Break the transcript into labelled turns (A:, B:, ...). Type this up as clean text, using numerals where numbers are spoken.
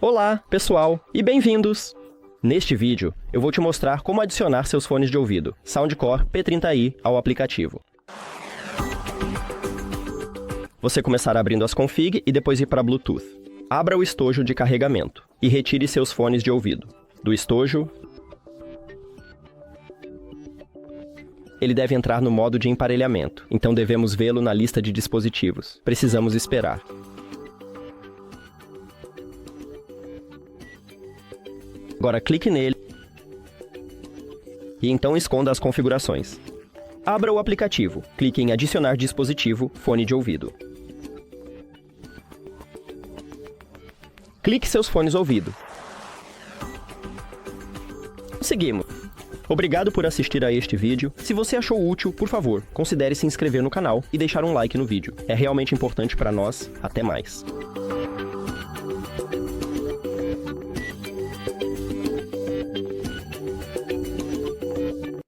A: Olá, pessoal, e bem-vindos! Neste vídeo, eu vou te mostrar como adicionar seus fones de ouvido, SOUNDCORE P30i, ao aplicativo. Você começará abrindo as config e depois ir para Bluetooth. Abra o estojo de carregamento e retire seus fones de ouvido. Do estojo, ele deve entrar no modo de emparelhamento, então devemos vê-lo na lista de dispositivos. Precisamos esperar. Agora clique nele e então esconda as configurações. Abra o aplicativo, clique em adicionar dispositivo, fone de ouvido. Clique seus fones de ouvido. Seguimos. Obrigado por assistir a este vídeo. Se você achou útil, por favor, considere se inscrever no canal e deixar um like no vídeo. É realmente importante para nós. Até mais.